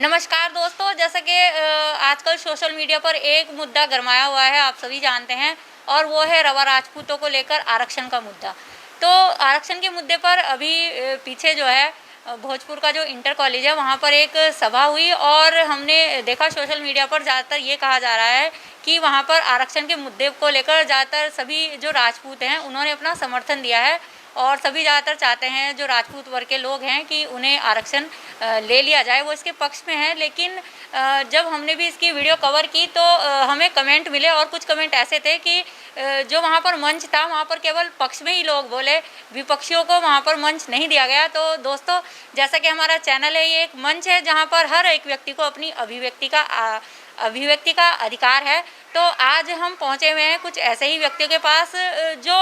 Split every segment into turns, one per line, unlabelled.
नमस्कार दोस्तों, जैसा कि आजकल सोशल मीडिया पर एक मुद्दा गरमाया हुआ है, आप सभी जानते हैं, और वो है रवा राजपूतों को लेकर आरक्षण का मुद्दा। तो आरक्षण के मुद्दे पर अभी पीछे जो है भोजपुर का जो इंटर कॉलेज है वहाँ पर एक सभा हुई और हमने देखा सोशल मीडिया पर ज़्यादातर ये कहा जा रहा है कि वहाँ पर आरक्षण के मुद्दे को लेकर ज़्यादातर सभी जो राजपूत हैं उन्होंने अपना समर्थन दिया है और सभी ज़्यादातर चाहते हैं जो राजपूत वर्ग के लोग हैं कि उन्हें आरक्षण ले लिया जाए, वो इसके पक्ष में हैं। लेकिन जब हमने भी इसकी वीडियो कवर की तो हमें कमेंट मिले और कुछ कमेंट ऐसे थे कि जो वहाँ पर मंच था वहाँ पर केवल पक्ष में ही लोग बोले, विपक्षियों को वहाँ पर मंच नहीं दिया गया। तो दोस्तों, जैसा कि हमारा चैनल है, ये एक मंच है जहाँ पर हर एक व्यक्ति को अपनी अभिव्यक्ति का अधिकार है। तो आज हम पहुँचे हुए हैं कुछ ऐसे ही व्यक्तियों के पास जो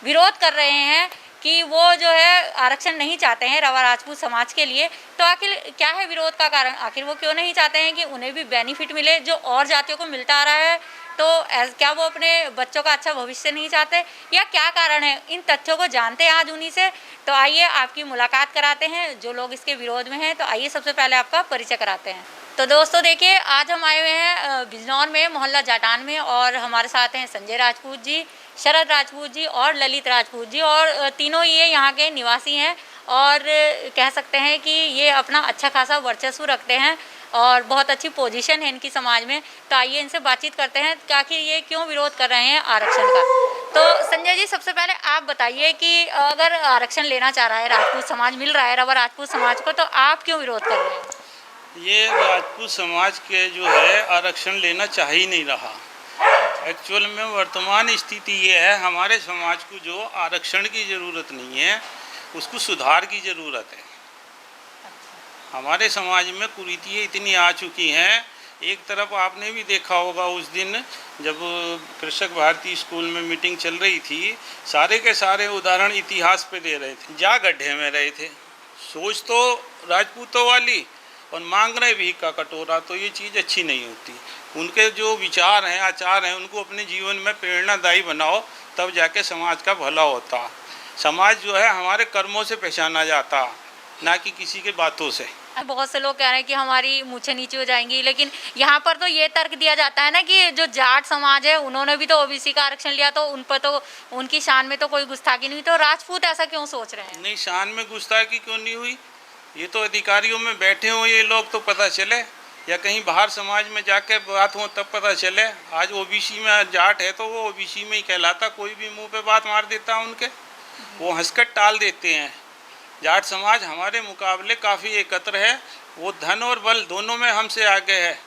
विरोध कर रहे हैं कि वो जो है आरक्षण नहीं चाहते हैं रवा राजपूत समाज के लिए। तो आखिर क्या है विरोध का कारण, आखिर वो क्यों नहीं चाहते हैं कि उन्हें भी बेनिफिट मिले जो और जातियों को मिलता आ रहा है? तो क्या वो अपने बच्चों का अच्छा भविष्य नहीं चाहते या क्या कारण है? इन तथ्यों को जानते हैं आज उन्हीं से। तो आइए आपकी मुलाकात कराते हैं जो लोग इसके विरोध में हैं। तो आइए सबसे पहले आपका परिचय कराते हैं। तो दोस्तों देखिए, आज हम आए हुए हैं बिजनौर में, मोहल्ला जाटान में, और हमारे साथ हैं संजय राजपूत जी, शरद राजपूत जी और ललित राजपूत जी, और तीनों ये यहाँ के निवासी हैं और कह सकते हैं कि ये अपना अच्छा खासा वर्चस्व रखते हैं और बहुत अच्छी पोजीशन है इनकी समाज में। तो आइए इनसे बातचीत करते हैं कि आखिर ये क्यों विरोध कर रहे हैं आरक्षण का। तो संजय जी, सबसे पहले आप बताइए कि अगर आरक्षण लेना चाह रहा है राजपूत समाज, मिल रहा है रवा राजपूत समाज को, तो आप क्यों विरोध कर रहे हैं?
ये राजपूत समाज के जो है आरक्षण लेना चाह ही नहीं रहा। एक्चुअल में वर्तमान स्थिति ये है, हमारे समाज को जो आरक्षण की ज़रूरत नहीं है, उसको सुधार की ज़रूरत है। हमारे समाज में कुरीतियाँ इतनी आ चुकी हैं। एक तरफ आपने भी देखा होगा उस दिन जब कृषक भारती स्कूल में मीटिंग चल रही थी, सारे के सारे उदाहरण इतिहास पे दे रहे थे, जा गड्ढे में रहे थे। सोच तो राजपूतों वाली और मांग रहे भीख का कटोरा, तो ये चीज़ अच्छी नहीं होती। उनके जो विचार हैं, आचार हैं, उनको अपने जीवन में प्रेरणादायी बनाओ, तब जाके समाज का भला होता। समाज जो है हमारे कर्मों से पहचाना जाता, ना कि किसी के बातों से।
बहुत से लोग कह रहे हैं कि हमारी मूछें नीचे हो जाएंगी, लेकिन यहाँ पर तो ये तर्क दिया जाता है ना कि जो जाट समाज है उन्होंने भी तो ओबीसी का आरक्षण लिया, तो उन पर तो उनकी शान में तो कोई गुस्ताखी नहीं हुई। तो राजपूत ऐसा क्यों सोच रहे हैं?
नहीं, शान में गुस्ताखी क्यों नहीं हुई? ये तो अधिकारियों में बैठे हो ये लोग तो पता चले, या कहीं बाहर समाज में जाके बात हो तब पता चले। आज ओबीसी में जाट है तो वो ओबीसी में ही कहलाता, कोई भी मुंह पे बात मार देता उनके, वो हंसकर टाल देते हैं। जाट समाज हमारे मुकाबले काफ़ी एकत्र है, वो धन और बल दोनों में हमसे आगे है।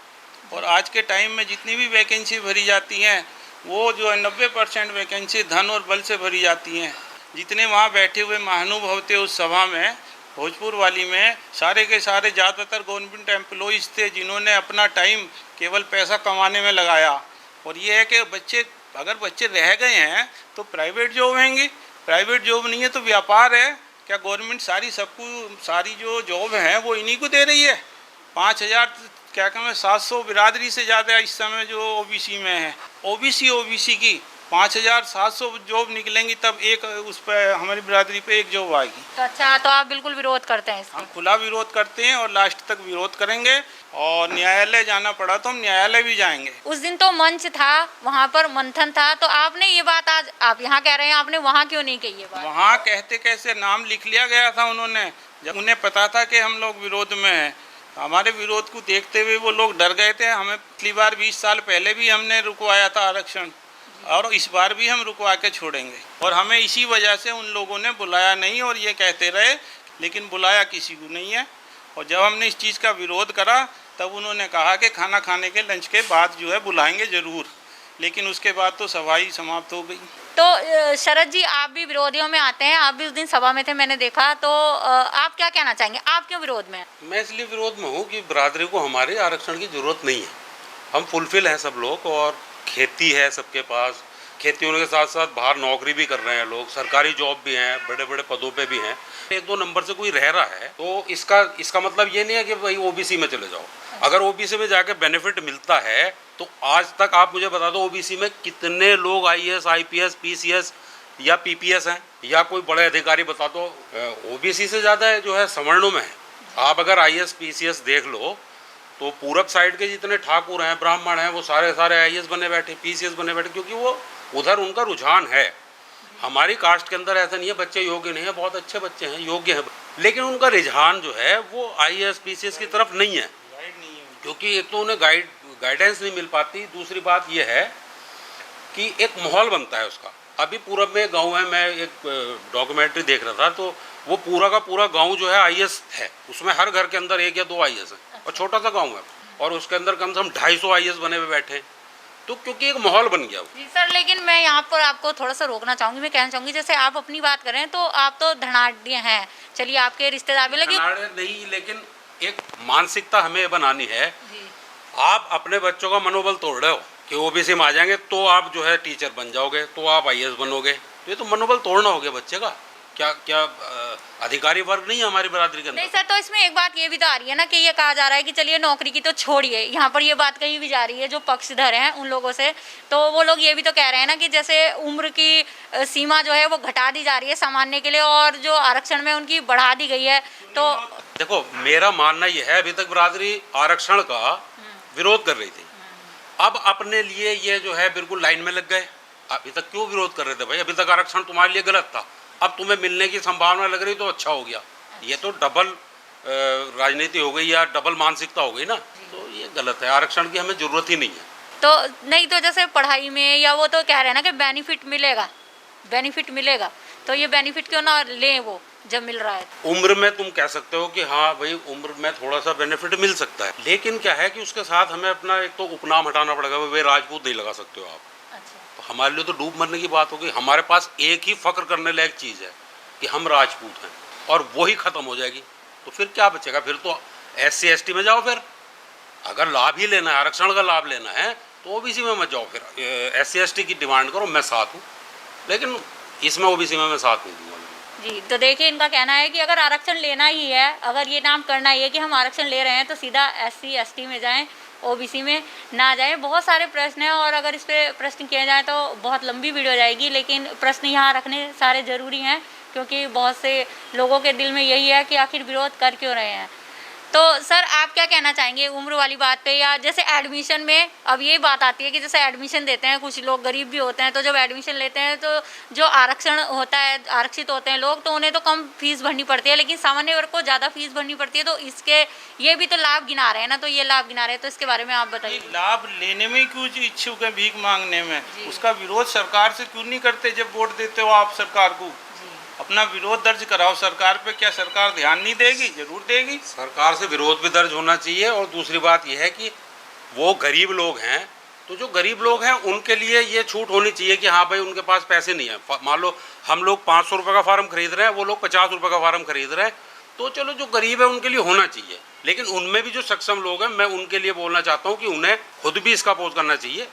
और आज के टाइम में जितनी भी वैकेंसी भरी जाती हैं, वो जो है 90% वैकेंसी धन और बल से भरी जाती हैं। जितने वहाँ बैठे हुए महानुभाव थे उस सभा में, भोजपुर वाली में, सारे के सारे ज़्यादातर गवर्नमेंट एम्प्लॉइज़ थे जिन्होंने अपना टाइम केवल पैसा कमाने में लगाया। और ये है कि अगर बच्चे रह गए हैं तो प्राइवेट जॉब होंगी, प्राइवेट जॉब नहीं है तो व्यापार है। क्या गवर्नमेंट सारी जो जॉब हैं वो इन्हीं को दे रही है? 5000 क्या कहते हैं 700 बिरादरी से ज़्यादा इस समय जो ओबीसी में है, ओबीसी की 5700 जॉब निकलेंगी तब एक उस पर हमारी बिरादरी पे एक जॉब आएगी।
तो अच्छा, तो आप बिल्कुल विरोध करते हैं इसका?
हम खुला विरोध करते हैं और लास्ट तक विरोध करेंगे, और न्यायालय जाना पड़ा तो हम न्यायालय भी जाएंगे।
उस दिन तो मंच था, वहाँ पर मंथन था, तो आपने ये बात आज आप यहाँ कह रहे हैं, आपने वहाँ क्यों नहीं कही ये बात?
वहाँ कहते कैसे, नाम लिख लिया गया था उन्होंने, जब उन्हें पता था कि हम लोग विरोध में हैं। हमारे विरोध को देखते हुए वो लोग डर गए थे। हमें पिछली बार 20 साल पहले भी हमने रुकवाया था आरक्षण, और इस बार भी हम रुकवा के छोड़ेंगे। और हमें इसी वजह से उन लोगों ने बुलाया नहीं, और ये कहते रहे, लेकिन बुलाया किसी को नहीं है। और जब हमने इस चीज़ का विरोध करा तब उन्होंने कहा कि खाना खाने के लंच के बाद जो है बुलाएंगे ज़रूर, लेकिन उसके बाद तो सभा ही समाप्त हो गई।
तो शरद जी, आप भी विरोधियों में आते हैं, आप भी उस दिन सभा में थे, मैंने देखा। तो आप क्या कहना चाहेंगे, आप क्यों विरोध में हैं?
मैं इसलिए विरोध में हूँ कि बिरादरी को हमारे आरक्षण की ज़रूरत नहीं है। हम फुलफिल हैं सब लोग, और खेती है सबके पास, खेती होने के साथ साथ बाहर नौकरी भी कर रहे हैं लोग, सरकारी जॉब भी हैं, बड़े बड़े पदों पे भी हैं। 1-2 नंबर से कोई रह रहा है तो इसका मतलब ये नहीं है कि भाई ओबीसी में चले जाओ। अगर ओबीसी में जाके बेनिफिट मिलता है तो आज तक आप मुझे बता दो ओबीसी में कितने लोग आईएएस, आईपीएस, पीसीएस या पीपीएस हैं, या कोई बड़े अधिकारी बता दो। ओबीसी से ज़्यादा जो है सवर्णों में है। आप अगर आईएएस, पीसीएस देख लो तो पूरब साइड के जितने ठाकुर हैं, ब्राह्मण हैं, वो सारे सारे IAS बने बैठे, PCS बने बैठे, क्योंकि वो उधर उनका रुझान है। हमारी कास्ट के अंदर ऐसा नहीं है, बच्चे योग्य नहीं है, बहुत अच्छे बच्चे हैं, योग्य हैं, लेकिन उनका रुझान जो है वो IAS PCS की तरफ नहीं है, क्योंकि एक तो उन्हें गाइडेंस नहीं मिल पाती। दूसरी बात यह है कि एक माहौल बनता है उसका। अभी पूरब में गांव है, मैं एक डॉक्यूमेंट्री देख रहा था, तो वो पूरा का पूरा गांव जो है IAS है, उसमें हर घर के अंदर 1 या 2 IAS हैं, और छोटा सा गांव है, और उसके अंदर कम से कम 250 IAS बने हुए बैठे हैं, तो क्योंकि एक माहौल बन गया वो।
जी सर, लेकिन मैं यहाँ पर आपको थोड़ा सा रोकना चाहूँगी। मैं कहना चाहूँगी, जैसे आप अपनी बात करें तो आप तो धनाढ़ हैं, चलिए आपके रिश्तेदार भी, लेकिन
नहीं, लेकिन एक मानसिकता हमें बनानी है।
जी
आप अपने बच्चों का मनोबल तोड़ रहे हो कि OBC में आ जाएंगे तो आप जो है टीचर बन जाओगे, तो आप IAS बनोगे, तो ये तो मनोबल तोड़ना हो गया बच्चे का। क्या अधिकारी वर्ग नहीं है हमारी बरादरी के अंदर?
नहीं सर, तो इसमें एक बात ये भी तो आ रही है ना कि ये कहा जा रहा है कि चलिए नौकरी की तो छोड़िए, यहाँ पर ये बात कही भी जा रही है जो पक्षधर हैं उन लोगों से, तो वो लोग ये भी तो कह रहे हैं ना कि जैसे उम्र की सीमा जो है वो घटा दी जा रही है सामान्य के लिए, और जो आरक्षण में उनकी बढ़ा दी गई है। तो
देखो, मेरा मानना ये है, अभी तक बरादरी आरक्षण का विरोध कर रही थी, अब अपने लिए ये जो है बिल्कुल लाइन में लग गए। अभी तक क्यों विरोध कर रहे थे भाई? अभी तक आरक्षण तुम्हारे लिए गलत था, अब तुम्हें मिलने की संभावना लग रही तो अच्छा हो गया। ये तो डबल राजनीति हो गई या डबल मानसिकता हो गई ना, तो ये गलत है। आरक्षण की हमें जरूरत ही नहीं है।
तो नहीं, तो जैसे पढ़ाई में या वो तो कह रहे हैं ना कि बेनिफिट मिलेगा, तो ये बेनिफिट क्यों ना लें वो जब मिल रहा है?
उम्र में तुम कह सकते हो कि हाँ भाई उम्र में थोड़ा सा बेनिफिट मिल सकता है, लेकिन क्या है कि उसके साथ हमें अपना एक तो उपनाम हटाना पड़ेगा। वे राजपूत नहीं लगा सकते हो आप, तो हमारे लिए तो डूब मरने की बात होगी। हमारे पास एक ही फक्र करने लायक चीज़ है कि हम राजपूत हैं, और वही ख़त्म हो जाएगी, तो फिर क्या बचेगा? फिर तो SC ST में जाओ। फिर अगर लाभ ही लेना है, आरक्षण का लाभ लेना है, तो OBC में मत जाओ। फिर SC ST की डिमांड करो, मैं साथ हूँ, लेकिन इसमें OBC में मैं साथ नहीं दूंगा।
जी, तो देखिए इनका कहना है कि अगर आरक्षण लेना ही है, अगर ये नाम करना ही है कि हम आरक्षण ले रहे हैं, तो सीधा SC ST में जाएं, OBC में ना जाएं। बहुत सारे प्रश्न हैं, और अगर इस पर प्रश्न किए जाए तो बहुत लंबी वीडियो जाएगी, लेकिन प्रश्न यहाँ रखने सारे ज़रूरी हैं, क्योंकि बहुत से लोगों के दिल में यही है कि आखिर विरोध कर क्यों रहे हैं। तो सर, आप क्या कहना चाहेंगे उम्र वाली बात पे, या जैसे एडमिशन में अब ये बात आती है कि जैसे एडमिशन देते हैं, कुछ लोग गरीब भी होते हैं, तो जब एडमिशन लेते हैं तो जो आरक्षण होता है, आरक्षित होते हैं लोग, तो उन्हें तो कम फीस भरनी पड़ती है, लेकिन सामान्य वर्ग को ज़्यादा फीस भरनी पड़ती है। तो इसके ये भी तो लाभ गिना रहे हैं ना, तो ये लाभ गिना रहे हैं, तो इसके बारे में आप बताइए।
लाभ लेने में क्यों इच्छुक है, भीख मांगने में? उसका विरोध सरकार से क्यों नहीं करते? जब वोट देते हो आप सरकार को, अपना विरोध दर्ज कराओ सरकार पे। क्या सरकार ध्यान नहीं देगी? जरूर देगी।
सरकार से विरोध भी दर्ज होना चाहिए, और दूसरी बात यह है कि वो गरीब लोग हैं, तो जो गरीब लोग हैं उनके लिए ये छूट होनी चाहिए कि हाँ भाई उनके पास पैसे नहीं है। मान लो हम लोग 500 रुपये का फार्म खरीद रहे हैं, वो लोग 50 रुपये का फार्म खरीद रहे हैं, तो चलो जो गरीब है उनके लिए होना चाहिए। लेकिन उनमें भी जो सक्षम लोग हैं, मैं उनके लिए बोलना चाहता हूँ कि उन्हें खुद भी इसका अपोज करना चाहिए,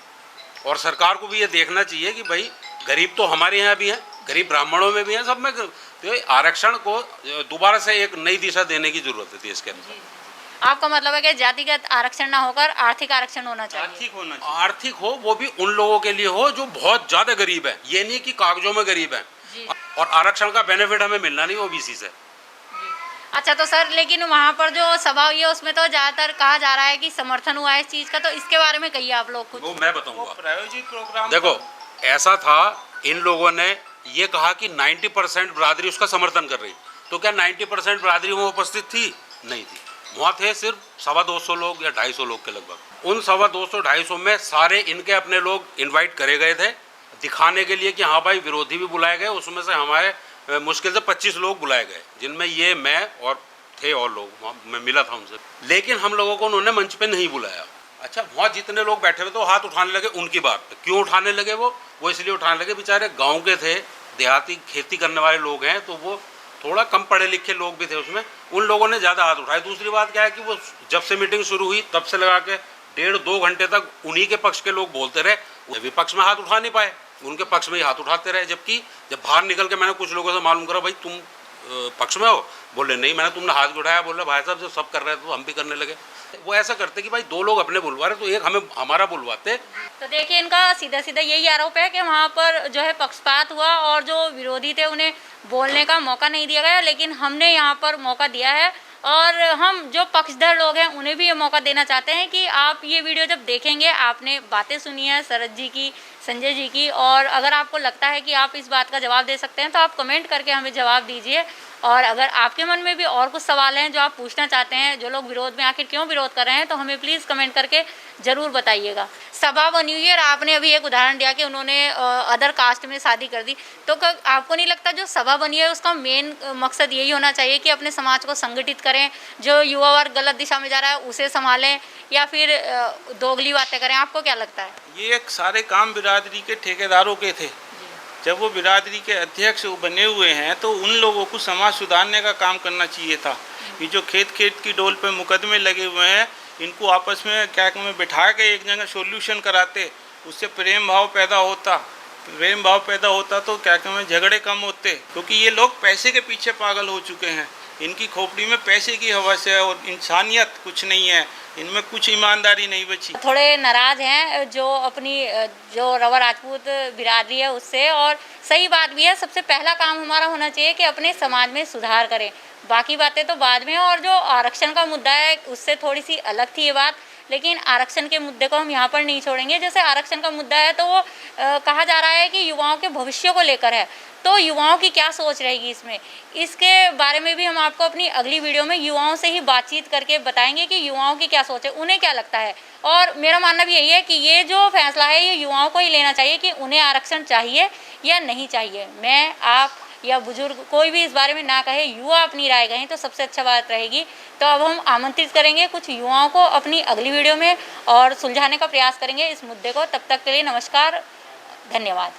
और सरकार को भी ये देखना चाहिए कि भाई गरीब तो हमारे यहाँ भी हैं, गरीब ब्राह्मणों में भी हैं, सब में। तो आरक्षण को दोबारा से एक नई दिशा देने की जरूरत है देश के अंदर।
आपका मतलब है कि जातिगत आरक्षण ना होकर आर्थिक आरक्षण होना चाहिए?
आर्थिक होना चाहिए।
आर्थिक हो, वो भी उन लोगों के लिए हो जो बहुत ज़्यादा गरीब है, ये नहीं कि कागजों में गरीब है। और आरक्षण का बेनिफिट हमें मिलना नहीं OBC से।
अच्छा, तो सर लेकिन वहाँ पर जो सभा हुई है उसमें तो ज़्यादातर कहा जा रहा है कि समर्थन हुआ है इस चीज़ का, तो इसके बारे में कहिए आप लोग कुछ।
वो मैं बताऊंगा।
प्रायोजित प्रोग्राम
देखो, ऐसा था, इन लोगों ने ये कहा कि 90% बरादरी उसका समर्थन कर रही, तो क्या 90% बरादरी वहाँ उपस्थित थी? नहीं थी। वहाँ थे सिर्फ 250 लोग या 250 लोग के लगभग। उन 250-250 में सारे इनके अपने लोग इनवाइट करे गए थे, दिखाने के लिए कि हाँ भाई विरोधी भी बुलाए गए। उसमें से हमारे मुश्किल से 25 लोग बुलाए गए, जिनमें ये, मैं और थे और लोग, मैं मिला था उनसे। लेकिन हम लोगों को उन्होंने मंच पे नहीं बुलाया। अच्छा, वहाँ जितने लोग बैठे हुए थे वो हाथ उठाने लगे उनकी बात पे। क्यों उठाने लगे? वो इसलिए उठाने लगे, बेचारे गांव के थे, देहाती खेती करने वाले लोग हैं, तो वो थोड़ा कम पढ़े लिखे लोग भी थे उसमें, उन लोगों ने ज़्यादा हाथ उठाए। दूसरी बात क्या है कि वो जब से मीटिंग शुरू हुई तब से लगा के 1.5-2 घंटे तक उन्हीं के पक्ष के लोग बोलते रहे, वो विपक्ष में हाथ उठा नहीं पाए, उनके पक्ष में ही हाथ उठाते रहे। जबकि जब बाहर निकल के मैंने कुछ लोगों से मालूम करा, भाई तुम पक्ष में हो? बोले नहीं, मैंने तुमने हाथ उठाया। बोले भाई साहब जब सब कर रहे थे तो हम भी करने लगे। वो ऐसा करते कि भाई 2 लोग अपने बुलवा रहे तो एक हमें हमारा बुलवाते।
तो देखिए इनका सीधा सीधा यही आरोप है कि वहाँ पर जो है पक्षपात हुआ, और जो विरोधी थे उन्हें बोलने का मौका नहीं दिया गया, लेकिन हमने यहाँ पर मौका दिया है और हम जो पक्षधर लोग हैं उन्हें भी ये मौका देना चाहते हैं कि आप ये वीडियो जब देखेंगे, आपने बातें सुनी है शरद जी की, संजय जी की, और अगर आपको लगता है कि आप इस बात का जवाब दे सकते हैं तो आप कमेंट करके हमें जवाब दीजिए। और अगर आपके मन में भी और कुछ सवाल हैं जो आप पूछना चाहते हैं, जो लोग विरोध में आखिर क्यों विरोध कर रहे हैं, तो हमें प्लीज़ कमेंट करके ज़रूर बताइएगा। सभा बनी हुई है और आपने अभी एक उदाहरण दिया कि उन्होंने अदर कास्ट में शादी कर दी, तो आपको नहीं लगता जो सभा बनी है उसका मेन मकसद यही होना चाहिए कि अपने समाज को संगठित करें, जो युवा वर्ग गलत दिशा में जा रहा है उसे संभालें, या फिर दोगली बातें करें? आपको क्या लगता है?
ये एक सारे काम बिरादरी के ठेकेदारों के थे। जब वो बिरादरी के अध्यक्ष बने हुए हैं तो उन लोगों को समाज सुधारने का काम करना चाहिए था। ये जो खेत की डोल पे मुकदमे लगे हुए हैं, इनको आपस में क्या में बिठा के एक जगह सॉल्यूशन कराते, उससे प्रेम भाव पैदा होता तो क्या में झगड़े कम होते। क्योंकि ये लोग पैसे के पीछे पागल हो चुके हैं, इनकी खोपड़ी में पैसे की हवा से और इंसानियत कुछ नहीं है, इनमें कुछ ईमानदारी नहीं बची।
थोड़े नाराज हैं जो अपनी जो रवा राजपूत बिरादरी है उससे, और सही बात भी है। सबसे पहला काम हमारा होना चाहिए कि अपने समाज में सुधार करें, बाकी बातें तो बाद में। और जो आरक्षण का मुद्दा है उससे थोड़ी सी अलग थी ये बात, लेकिन आरक्षण के मुद्दे को हम यहाँ पर नहीं छोड़ेंगे। जैसे आरक्षण का मुद्दा है तो वो कहा जा रहा है कि युवाओं के भविष्य को लेकर है, तो युवाओं की क्या सोच रहेगी इसमें, इसके बारे में भी हम आपको अपनी अगली वीडियो में युवाओं से ही बातचीत करके बताएंगे कि युवाओं की क्या सोच है, उन्हें क्या लगता है। और मेरा मानना भी यही है कि ये जो फैसला है ये युवाओं को ही लेना चाहिए कि उन्हें आरक्षण चाहिए या नहीं चाहिए। मैं, आप या बुजुर्ग कोई भी इस बारे में ना कहे, युवा अपनी राय कहें तो सबसे अच्छा बात रहेगी। तो अब हम आमंत्रित करेंगे कुछ युवाओं को अपनी अगली वीडियो में और सुलझाने का प्रयास करेंगे इस मुद्दे को। तब तक के लिए नमस्कार, धन्यवाद।